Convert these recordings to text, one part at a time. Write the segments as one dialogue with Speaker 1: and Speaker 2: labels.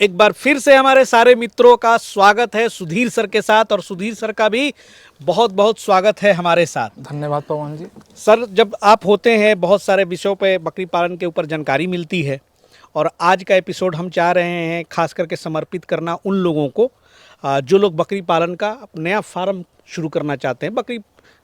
Speaker 1: एक बार फिर से हमारे सारे मित्रों का स्वागत है सुधीर सर के साथ, और सुधीर सर का भी बहुत बहुत स्वागत है हमारे साथ।
Speaker 2: धन्यवाद पवन जी।
Speaker 1: सर, जब आप होते हैं बहुत सारे विषयों पे बकरी पालन के ऊपर जानकारी मिलती है, और आज का एपिसोड हम चाह रहे हैं खास करके समर्पित करना उन लोगों को जो लोग बकरी पालन का नया फार्म शुरू करना चाहते हैं, बकरी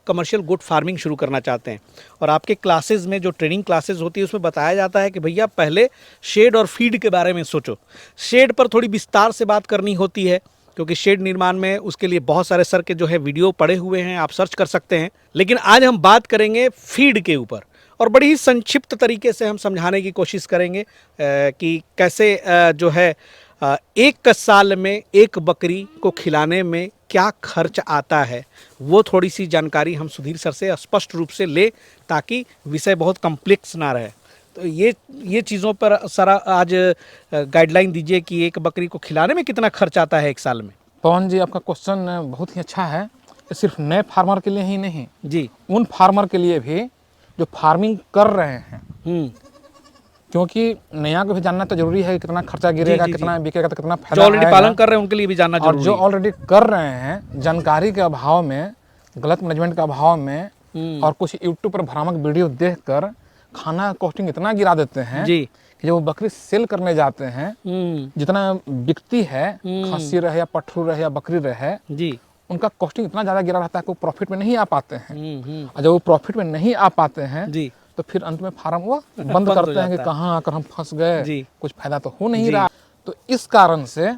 Speaker 1: कमर्शियल गुड फार्मिंग शुरू करना चाहते हैं। और आपके क्लासेस में जो ट्रेनिंग क्लासेस होती है उसमें बताया जाता है कि भैया पहले शेड और फीड के बारे में सोचो। शेड पर थोड़ी विस्तार से बात करनी होती है, क्योंकि शेड निर्माण में उसके लिए बहुत सारे सर के जो है वीडियो पड़े हुए हैं, आप सर्च कर सकते हैं। लेकिन आज हम बात करेंगे फीड के ऊपर, और बड़ी ही संक्षिप्त तरीके से हम समझाने की कोशिश करेंगे कि कैसे जो है एक साल में एक बकरी को खिलाने में क्या खर्च आता है, वो थोड़ी सी जानकारी हम सुधीर सर से स्पष्ट रूप से ले, ताकि विषय बहुत कॉम्प्लेक्स ना रहे। तो ये चीज़ों पर सर आज गाइडलाइन दीजिए कि एक बकरी को खिलाने में कितना खर्च आता है एक साल में।
Speaker 2: पवन जी, आपका क्वेश्चन बहुत ही अच्छा है। ये सिर्फ नए फार्मर के लिए ही नहीं
Speaker 1: जी,
Speaker 2: उन फार्मर के लिए भी जो फार्मिंग कर रहे हैं, क्योंकि नया को भी जानना तो जरूरी है कि कितना खर्चा गिरेगा, कितना बिकेगा, तो कितना फायदा
Speaker 1: जो ऑलरेडी पालन कर रहे हैं उनके लिए भी जानना जरूरी है।
Speaker 2: और जो ऑलरेडी कर रहे हैं, जानकारी के अभाव में, गलत मैनेजमेंट के अभाव में और कुछ यूट्यूब पर भ्रामक वीडियो देखकर खाना कॉस्टिंग इतना गिरा देते हैं
Speaker 1: जी
Speaker 2: कि जब वो बकरी सेल करने जाते हैं, जितना बिकती है, खस्सी रहे या पठरू रहे या बकरी रहे
Speaker 1: जी,
Speaker 2: उनका कॉस्टिंग इतना ज़्यादा गिरा रहता है कि वो प्रॉफिट में नहीं आ पाते हैं। और जब वो प्रॉफिट में नहीं आ पाते हैं
Speaker 1: जी,
Speaker 2: तो फिर अंत में फार्म वो बंद करते हैं कि कहाँ आकर हम फंस गए, कुछ फायदा तो हो नहीं रहा। तो इस कारण से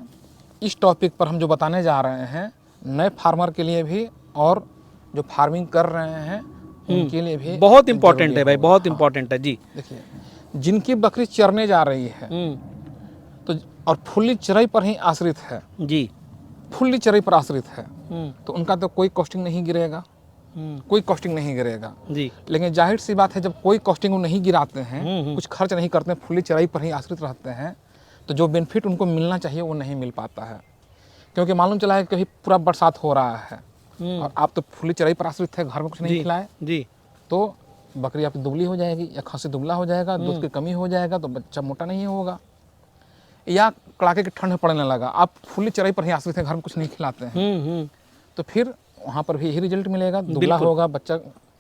Speaker 2: इस टॉपिक पर हम जो बताने जा रहे हैं, नए फार्मर के लिए भी और जो फार्मिंग कर रहे हैं उनके लिए भी
Speaker 1: बहुत इंपॉर्टेंट है भाई, बहुत इंपॉर्टेंट है। जी,
Speaker 2: देखिए, जिनकी बकरी चरने जा रही है तो और फुल्ली चराई पर ही आश्रित है,
Speaker 1: जी,
Speaker 2: फुल्ली चराई पर आश्रित है, तो उनका तो कोई कॉस्टिंग नहीं गिरेगा, कोई कॉस्टिंग नहीं गिरेगा
Speaker 1: जी,
Speaker 2: लेकिन जाहिर सी बात है, जब कोई कॉस्टिंग वो नहीं गिराते हैं, कुछ खर्च नहीं करते हैं, फुल्ली चराई पर ही आश्रित रहते हैं, तो जो बेनिफिट उनको मिलना चाहिए वो नहीं मिल पाता है। क्योंकि मालूम चला है कि कभी पूरा बरसात हो रहा है और आप तो फुल्ली चराई पर आश्रित थे, घर में कुछ नहीं खिलाए,
Speaker 1: जी,
Speaker 2: तो बकरी आपकी दुबली हो जाएगी या खस्सी दुबला हो जाएगा, दूध की कमी हो जाएगा, तो बच्चा मोटा नहीं होगा। या कड़ाके की ठंड पड़ने लगा, आप फुल्ली चराई पर ही आश्रित हैं, घर में कुछ नहीं खिलाते हैं, तो फिर वहाँ पर भी यही रिजल्ट मिलेगा, दुबला होगा, बच्चा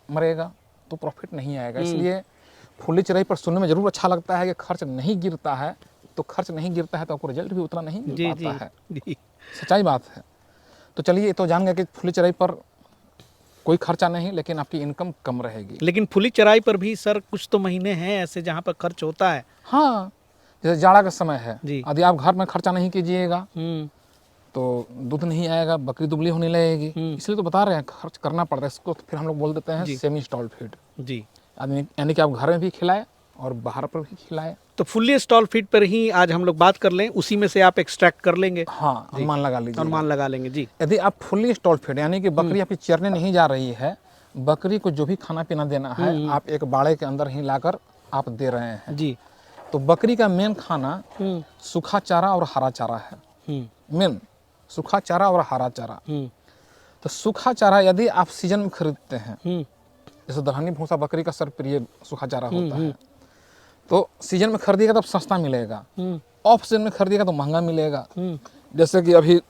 Speaker 2: मरेगा, तो प्रॉफिट नहीं आएगा। इसलिए फुल्ली चराई पर सुनने में जरूर अच्छा लगता है कि खर्च नहीं गिरता है, तो खर्च नहीं गिरता है तो आपको रिजल्ट भी उतना नहीं मिल पाता है। सच्चाई बात है। तो चलिए, तो जान गए कि फुल्ली चराई पर कोई खर्चा नहीं, लेकिन आपकी इनकम कम रहेगी।
Speaker 1: लेकिन फुली चराई पर भी सर कुछ तो महीने हैं ऐसे जहाँ पर खर्च होता है।
Speaker 2: हाँ, जैसे जाड़ा का समय है,
Speaker 1: जी,
Speaker 2: यदि आप घर में खर्चा नहीं कीजिएगा तो दूध नहीं आएगा, बकरी दुबली होने लगेगी। इसलिए तो बता रहे हैं खर्च करना पड़ता है। इसको फिर हम लोग बोल देते हैं सेमी स्टॉल फीड।
Speaker 1: जी,
Speaker 2: आदमी यानी कि आप घर में भी खिलाए और बाहर पर भी खिलाए।
Speaker 1: तो फुल्ली स्टॉल फीड पर ही आज हम लोग बात कर लें, उसी में से आप एक्सट्रैक्ट कर लेंगे।
Speaker 2: हाँ, अनुमान लगा लीजिए,
Speaker 1: अनुमान लगा लेंगे। जी,
Speaker 2: यदि आप फुल्ली स्टॉल फीड यानी कि बकरी आपकी चरने नहीं जा रही है, बकरी को जो भी खाना पीना देना है आप एक बाड़े के अंदर ही लाकर आप दे रहे हैं।
Speaker 1: जी,
Speaker 2: तो बकरी का मेन खाना सूखा चारा और हरा चारा है। मेन सूखा चारा और हरा चारा। तो सूखा चारा यदि आप सीजन में खरीदते हैं, जैसे दलहनी भूसा बकरी का सर्वप्रिय सूखा चारा होता है, तो सीजन में खरीदिएगा तब सस्ता मिलेगा, ऑफ सीजन में खरीदिएगा तो महंगा मिलेगा। जैसे कि अभी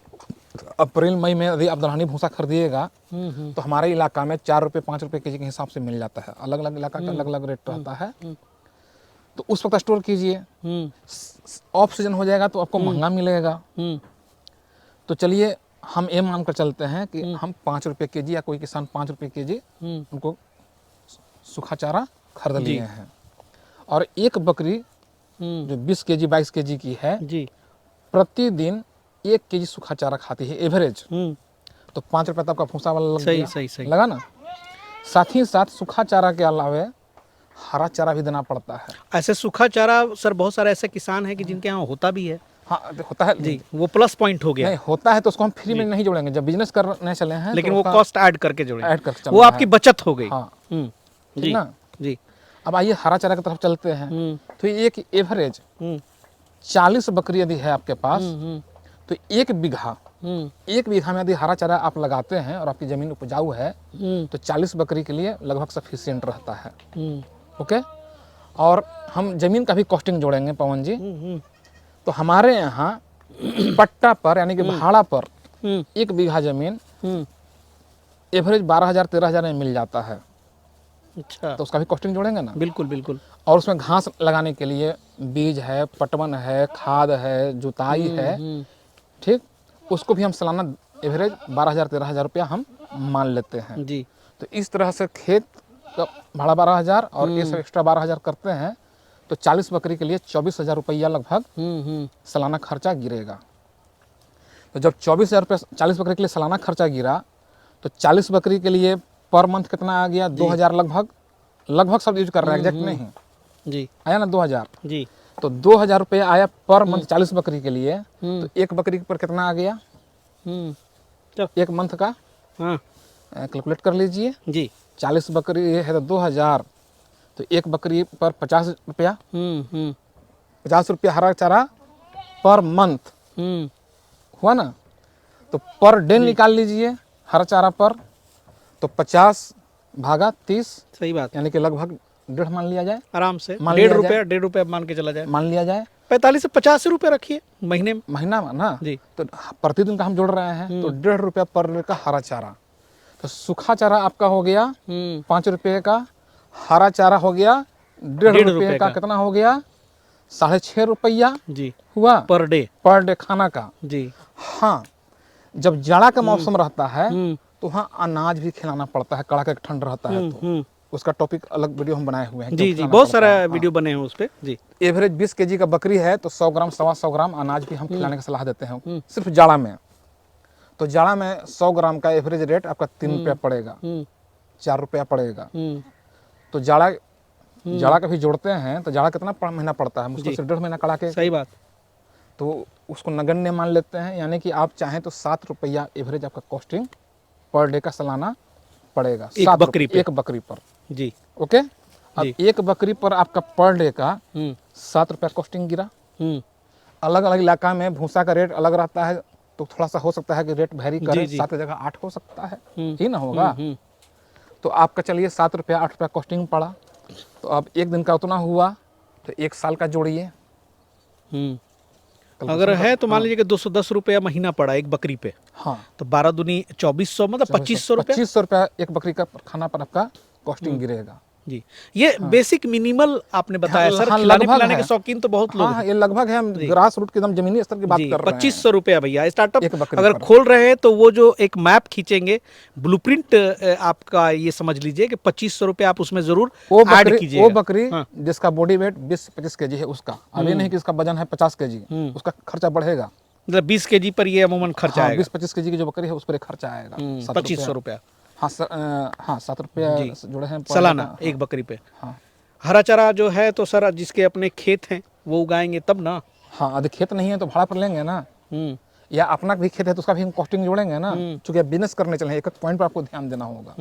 Speaker 2: अप्रैल मई में यदि आप दलहनी भूसा खरीदिएगा तो हमारे इलाका में 4 रुपये 5 रुपये केजी के हिसाब से मिल जाता है। अलग अलग इलाका का अलग अलग रेट रहता है, तो उस वक्त स्टोर कीजिए। ऑफ सीजन हो जाएगा तो आपको महंगा मिलेगा। तो चलिए, हम ये मानकर चलते हैं कि हम 5 रुपये केजी या कोई किसान 5 रुपये केजी उनको सूखा चारा खरीद लिए हैं, और एक बकरी जो 20 केजी 22 केजी की है, प्रतिदिन 1 केजी सूखा चारा खाती है एवरेज। तो 5 रुपये तो आपका भूसा वाला लग गया,
Speaker 1: सही
Speaker 2: लगा ना। साथ ही साथ सूखा चारा के अलावे हरा चारा भी देना पड़ता है।
Speaker 1: ऐसे सूखा चारा सर बहुत सारे ऐसे किसान हैं कि जिनके यहाँ होता भी है।
Speaker 2: हाँ, होता है
Speaker 1: जी, वो प्लस पॉइंट हो गया।
Speaker 2: नहीं होता है तो उसको हम फ्री में नहीं जोड़ेंगे, जब बिजनेस करने चले हैं,
Speaker 1: लेकिन
Speaker 2: तो
Speaker 1: वो कॉस्ट ऐड करके जोड़ेंगे, वो आपकी बचत हो गई।
Speaker 2: हाँ,
Speaker 1: जी
Speaker 2: ना।
Speaker 1: जी,
Speaker 2: अब आइए हरा चारा की तरफ चलते हैं। तो एक एवरेज 40 बकरी यदि है आपके पास, तो 1 बीघा में यदि हरा चारा आप लगाते हैं और आपकी जमीन उपजाऊ है, तो 40 बकरी के लिए लगभग सफिशिएंट रहता है। ओके, और हम जमीन का भी कॉस्टिंग जोड़ेंगे पवन जी। तो हमारे यहाँ पट्टा पर यानी कि भाड़ा पर
Speaker 1: हम्म
Speaker 2: 1 बीघा जमीन
Speaker 1: हम्म
Speaker 2: एवरेज 12,000-13,000 में मिल जाता है।
Speaker 1: अच्छा,
Speaker 2: तो उसका भी कॉस्टिंग जोड़ेंगे ना।
Speaker 1: बिल्कुल बिल्कुल।
Speaker 2: और उसमें घास लगाने के लिए बीज है, पटवन है, खाद है, जुताई है, ठीक, उसको भी हम सालाना एवरेज 12,000-13,000 रुपया हम मान लेते हैं।
Speaker 1: जी।
Speaker 2: तो इस तरह से खेत का भाड़ा 12,000 और ये सब एक्स्ट्रा 12,000 करते हैं तो 40 बकरी के लिए 24,000 रुपया लगभग सालाना खर्चा गिरेगा। तो जब 24,000 रुपये 40 बकरी के लिए सालाना खर्चा गिरा तो 40 बकरी के लिए पर मंथ कितना आ गया? 2,000 लगभग, लगभग सब यूज कर रहे हैं, एग्जैक्ट नहीं
Speaker 1: जी
Speaker 2: आया ना 2,000।
Speaker 1: जी।
Speaker 2: तो 2,000 रुपये आया पर मंथ 40 बकरी के लिए। तो एक बकरी पर कितना आ गया
Speaker 1: तो
Speaker 2: एक मंथ का?
Speaker 1: हाँ
Speaker 2: कैलकुलेट कर लीजिए।
Speaker 1: जी।
Speaker 2: 40 बकरी है तो 2,000, तो एक बकरी पर 50 रुपया, 50 रुपया हरा चारा पर मंथ हुआ ना। तो पर डे निकाल लीजिए हरा चारा पर, तो 50 भागा 30,
Speaker 1: सही बात,
Speaker 2: यानी कि लगभग 1.5 मान लिया जाए,
Speaker 1: आराम से
Speaker 2: मान लिया
Speaker 1: 1.5 रुपया मान के चला जाए,
Speaker 2: मान लिया जाए
Speaker 1: 45 से 50 रुपये रखिए महीने में।
Speaker 2: महीना में ना।
Speaker 1: जी।
Speaker 2: तो प्रतिदिन का हम जोड़ रहे हैं तो 1.5 रुपया पर डे का हरा चारा। तो सूखा चारा आपका हो गया 5 रुपये का, हरा चारा हो गया 1.5 रुपये का, कितना हो गया? 6.5 रुपया
Speaker 1: जी
Speaker 2: हुआ
Speaker 1: पर डे
Speaker 2: खाना का।
Speaker 1: जी।
Speaker 2: हाँ, जब जाड़ा का मौसम रहता है तो वहाँ अनाज भी खिलाना पड़ता है, कड़ाके का ठंड रहता है तो उसका टॉपिक अलग वीडियो हम बनाए हुए हैं।
Speaker 1: जी जी, बहुत सारा वीडियो बने हैं उस पे जी।
Speaker 2: एवरेज 20 केजी का बकरी है तो 100 ग्राम 125 ग्राम अनाज भी हम खिलाने की सलाह देते हैं सिर्फ जाड़ा में। तो जाड़ा में 100 ग्राम का एवरेज रेट आपका 3 रुपया पड़ेगा, 4 रुपया पड़ेगा। तो जाड़ा का भी जोड़ते हैं तो जाड़ा कितना महीना पड़ता है? मुश्किल से 1.5 महीना कड़ाके।
Speaker 1: सही बात।
Speaker 2: तो उसको नगण्य मान लेते हैं, यानी कि आप चाहें तो 7 रुपया एवरेज आपका कॉस्टिंग पर डे का सालाना पड़ेगा,
Speaker 1: एक बकरी पे।
Speaker 2: एक बकरी पर
Speaker 1: जी।
Speaker 2: ओके। अब एक बकरी पर आपका पर डे का 7 रुपया कॉस्टिंग गिरा। अलग अलग इलाका में भूसा का रेट अलग रहता है तो थोड़ा सा हो सकता है कि रेट वेरी करे, 7 की जगह 8 हो सकता है, ही ना होगा। तो आपका चलिए 7 रुपया 8 रुपया कॉस्टिंग पड़ा। तो अब एक दिन का उतना हुआ तो एक साल का जोड़िए।
Speaker 1: अगर है तो मान लीजिए कि 210 रुपया महीना पड़ा एक बकरी पे,
Speaker 2: हाँ,
Speaker 1: तो 12 दूनी 2400 मतलब 2500 रुपया।
Speaker 2: 2500 रुपया एक बकरी का खाना पर आपका कॉस्टिंग गिरेगा।
Speaker 1: जी। ये बेसिक मिनिमल आपने बताया सर।
Speaker 2: हाँ,
Speaker 1: खिलाने
Speaker 2: लगभग
Speaker 1: पिलाने
Speaker 2: है।
Speaker 1: के शौकीन तो बहुत लोग
Speaker 2: हाँ,
Speaker 1: हैं।
Speaker 2: ये लगभग है, हम ग्रास रूट की एकदम जमीनी स्तर की बात कर रहे हैं।
Speaker 1: 2500 रुपया भैया स्टार्टअप
Speaker 2: एक बकरी
Speaker 1: अगर
Speaker 2: पर।
Speaker 1: खोल रहे हैं तो वो जो एक मैप खींचेंगे ब्लूप्रिंट आपका, ये समझ लीजिए कि 2500 रुपया आप उसमें जरूर ऐड कीजिएगा।
Speaker 2: वो बकरी जिसका बॉडी वेट 20 से 25 केजी है उसका, अब ये नहीं कि इसका वजन है 50 केजी, उसका खर्चा बढ़ेगा।
Speaker 1: मतलब 20 केजी पर ये अमूमन खर्चा आएगा।
Speaker 2: 20-25 केजी की जो बकरी है उस पर एक खर्चा आएगा
Speaker 1: 2500 रुपया।
Speaker 2: हाँ, 7 रुपया जुड़े हैं
Speaker 1: सालाना एक बकरी पे।
Speaker 2: हाँ,
Speaker 1: हरा चारा जो है तो सर जिसके अपने खेत हैं वो उगाएंगे तब ना।
Speaker 2: हाँ, अधिक खेत नहीं है तो भाड़ा पर लेंगे ना, या अपना भी खेत है तो उसका भी हम कॉस्टिंग जोड़ेंगे ना, क्योंकि बिजनेस करने चले एक पॉइंट पर आपको ध्यान देना होगा।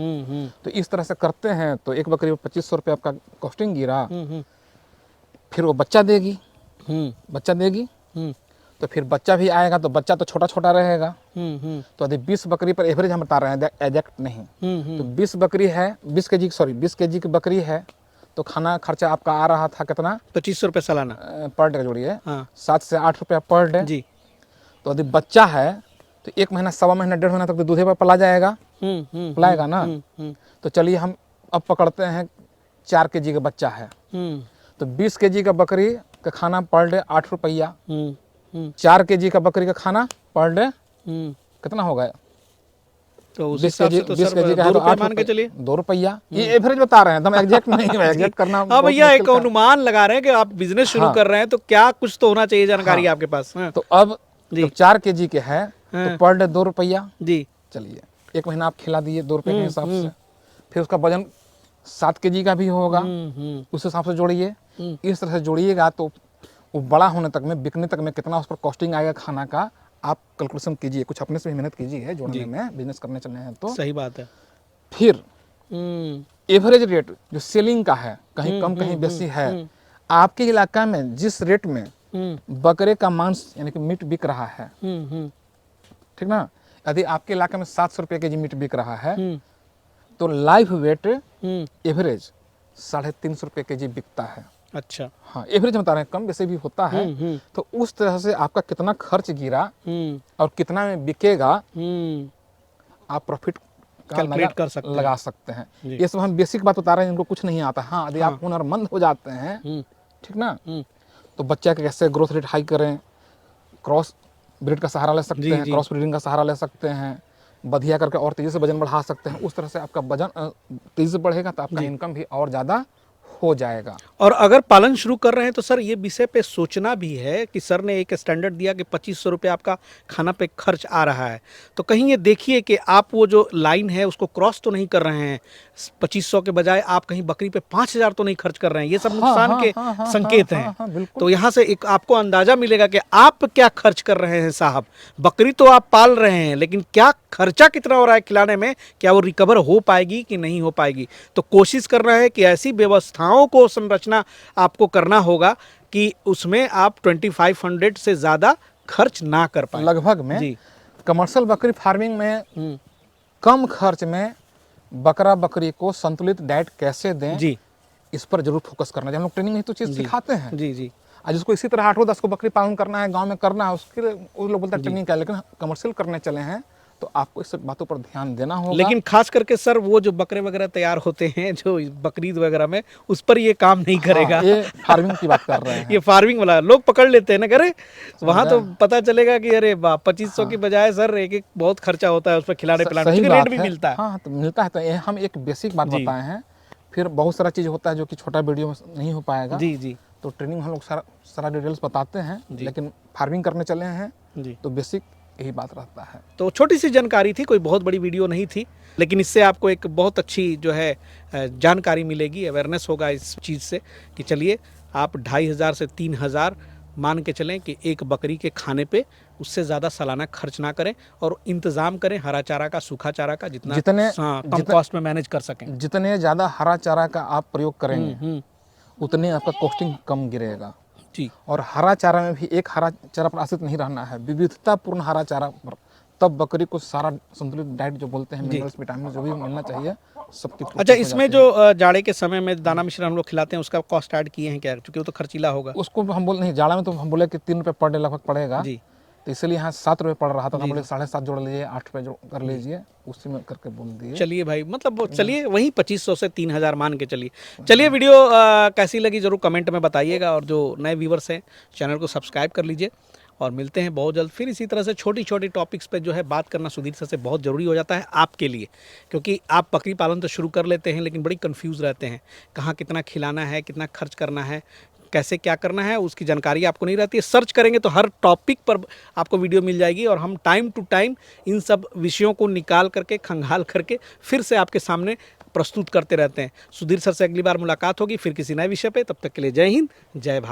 Speaker 2: तो इस तरह से करते हैं तो एक बकरी पर 2500 रुपये आपका कॉस्टिंग गिरा। फिर वो बच्चा देगी, तो फिर बच्चा भी आएगा तो बच्चा तो छोटा छोटा रहेगा। तो यदि 20 बकरी पर एवरेज हम बता रहे हैं, एग्जैक्ट नहीं। तो 20 बकरी है, 20 केजी की बकरी है तो खाना खर्चा आपका आ रहा था कितना?
Speaker 1: 2500 रुपये सालाना
Speaker 2: पर डे जोड़िए।
Speaker 1: हाँ।
Speaker 2: 7 से 8 रुपया पर डे
Speaker 1: जी।
Speaker 2: तो यदि बच्चा है तो 1 महीना, 1.25 महीना, 1.5 महीना तक तो दूधे पर पला जाएगा, पलाएगा ना। तो चलिए हम अब पकड़ते हैं 4 केजी का बच्चा है तो 20 केजी का बकरी का खाना पर डे 8 रुपया, 4 केजी का बकरी का खाना पर डे कितना हो गया?
Speaker 1: तो उस हिसाब से तो सर 2 रुपये मान के चलिए।
Speaker 2: 2 रुपया, ये एवरेज बता रहे हैं, एकदम एग्जैक्ट नहीं है, एग्जैक्ट करना।
Speaker 1: हाँ भैया, एक अनुमान लगा रहे हैं कि आप बिजनेस शुरू कर रहे हैं तो क्या कुछ तो होना चाहिए जानकारी आपके पास।
Speaker 2: तो अब जब 4 केजी के है तो पर डे 2 रुपया। जी, चलिए 1 महीना आप खिला दिए 2 रुपये के हिसाब से। फिर उसका वजन 7 केजी का भी होगा, उस हिसाब से जोड़िए। इस तरह से जोड़िएगा तो वो बड़ा होने तक में, बिकने तक में कितना उस पर कॉस्टिंग आएगा खाना का, आप कैलकुलेशन कीजिए, कुछ अपने से भी मेहनत कीजिए जोड़ने में, बिजनेस करने चलने हैं तो।
Speaker 1: सही बात है।
Speaker 2: फिर एवरेज रेट जो सेलिंग का है, कहीं कम कहीं बेसी है, आपके इलाका में जिस रेट में बकरे का मांस यानी कि मीट बिक रहा है, ठीक ना, यदि आपके इलाके में 700 रुपये के जी मीट बिक रहा है तो लाइव वेट एवरेज 350 रुपये के जी बिकता है।
Speaker 1: अच्छा।
Speaker 2: हाँ, एवरेज बता रहे हैं, कम वैसे भी होता है। तो उस तरह से आपका कितना खर्च गिरा और कितना में बिकेगा आप प्रॉफिट
Speaker 1: कैलकुलेट कर सकते
Speaker 2: लगा सकते हैं। ये सब हम बेसिक बात बता रहे हैं, इनको कुछ नहीं आता। हाँ, यदि आप हुनरमंद हो जाते हैं, ठीक ना, तो बच्चा के कैसे ग्रोथ रेट हाई करें, क्रॉस ब्रीड का सहारा ले सकते हैं, क्रॉस ब्रीडिंग का सहारा ले सकते हैं, बढ़िया करके और तेजी से वजन बढ़ा सकते हैं। उस तरह से आपका वजन तेजी से बढ़ेगा तो आपका इनकम भी और ज़्यादा हो जाएगा।
Speaker 1: और अगर पालन शुरू कर रहे हैं तो सर ये विषय पे सोचना भी है कि सर ने एक स्टैंडर्ड दिया कि 2500 रुपये आपका खाना पे खर्च आ रहा है, तो कहीं ये देखिए कि आप वो जो लाइन है उसको क्रॉस तो नहीं कर रहे हैं। 2500 के बजाय आप कहीं बकरी पे 5000 तो नहीं खर्च कर रहे हैं। ये सब नुकसान के संकेत हैं। तो यहाँ से एक आपको अंदाजा मिलेगा कि आप क्या खर्च कर रहे हैं साहब। बकरी तो आप पाल रहे हैं, लेकिन क्या खर्चा कितना हो रहा है खिलाने में, क्या वो रिकवर हो पाएगी कि नहीं हो पाएगी। तो कोशिश करना है कि ऐसी व्यवस्थाओं को संरचना आपको करना होगा कि उसमें आप 2500 से ज्यादा खर्च ना कर पाए।
Speaker 2: लगभग में
Speaker 1: जी।
Speaker 2: कमर्शियल बकरी फार्मिंग में कम खर्च में बकरा बकरी को संतुलित डाइट कैसे दें,
Speaker 1: जी,
Speaker 2: इस पर जरूर फोकस करना चाहिए। हम लोग ट्रेनिंग में तो चीज़ सिखाते हैं।
Speaker 1: जी जी।
Speaker 2: आज जिसको इसी तरह 8-10 को बकरी पालन करना है, गांव में करना है, उसके लिए वो लोग बोलते हैं ट्रेनिंग क्या है, लेकिन कमर्शियल करने चले हैं तो आपको इस बातों पर ध्यान देना होगा।
Speaker 1: लेकिन खास करके सर वो जो बकरे वगैरह तैयार होते हैं जो बकरीद वगैरह में, उस पर ये काम नहीं करेगा।
Speaker 2: ये फार्मिंग की बात कर रहे हैं।
Speaker 1: ये फार्मिंग वाला लोग पकड़ लेते हैं ना, करे वहां तो पता चलेगा कि अरे 2500 की बजाय सर एक बहुत खर्चा होता है उस पर खिलाने पिलाने,
Speaker 2: सही
Speaker 1: रेट
Speaker 2: बात
Speaker 1: भी
Speaker 2: है।
Speaker 1: मिलता है।
Speaker 2: हाँ, तो मिलता है। तो ये हम एक बेसिक बात बताए हैं, फिर बहुत सारा चीज़ होता है जो कि छोटा वीडियो में नहीं हो पाएगा।
Speaker 1: जी जी।
Speaker 2: तो ट्रेनिंग हम लोग सारा डिटेल्स बताते हैं, लेकिन फार्मिंग करने चले हैं
Speaker 1: जी।
Speaker 2: तो बेसिक यही बात रहता है।
Speaker 1: तो छोटी सी जानकारी थी, कोई बहुत बड़ी वीडियो नहीं थी, लेकिन इससे आपको एक बहुत अच्छी जो है जानकारी मिलेगी, अवेयरनेस होगा इस चीज़ से कि चलिए आप 2500 से 3000 मान के चलें कि एक बकरी के खाने पे, उससे ज़्यादा सालाना खर्च ना करें और इंतज़ाम करें हरा चारा का, सूखा चारा का, जितना कम कॉस्ट में मैनेज कर सकें।
Speaker 2: जितने ज़्यादा हरा चारा का आप प्रयोग करेंगे उतने आपका कॉस्टिंग कम गिरेगा।
Speaker 1: जी।
Speaker 2: और हरा चारा में भी एक हरा चारा पर आश्रित नहीं रहना है, विविधतापूर्ण हरा चारा पर, तब बकरी को सारा संतुलित डाइट जो बोलते हैं, मिनरल्स विटामिन जो भी मिलना चाहिए सबकी।
Speaker 1: अच्छा, इसमें जो जाड़े के समय में दाना मिश्रण हम लोग खिलाते हैं उसका कॉस्ट ऐड किए हैं क्या, क्योंकि वो तो खर्चीला होगा।
Speaker 2: उसको हम बोल नहीं, जाड़ा में तो हम बोले कि 3 रुपये पर डे लगभग पड़ेगा
Speaker 1: जी।
Speaker 2: तो इसलिए यहाँ 7 रुपये पड़ रहा था, हम बोले 7.5 जोड़ लीजिए, 8 रुपये कर लीजिए, उसी में करके बोल दिए।
Speaker 1: चलिए भाई, मतलब चलिए वही 2500 से 3000 मान के चलिए। चलिए वीडियो कैसी लगी जरूर कमेंट में बताइएगा, और जो नए व्यूवर्स हैं चैनल को सब्सक्राइब कर लीजिए, और मिलते हैं बहुत जल्द फिर इसी तरह से छोटी छोटी टॉपिक्स पे जो है बात करना सुधीर सर से बहुत ज़रूरी हो जाता है आपके लिए, क्योंकि आप बकरी पालन तो शुरू कर लेते हैं लेकिन बड़ी कंफ्यूज रहते हैं, कहाँ कितना खिलाना है, कितना खर्च करना है, कैसे क्या करना है, उसकी जानकारी आपको नहीं रहती है। सर्च करेंगे तो हर टॉपिक पर आपको वीडियो मिल जाएगी, और हम टाइम टू टाइम इन सब विषयों को निकाल करके, खंगाल करके फिर से आपके सामने प्रस्तुत करते रहते हैं। सुधीर सर से अगली बार मुलाकात होगी फिर किसी नए विषय पे, तब तक के लिए जय हिंद, जय भारत।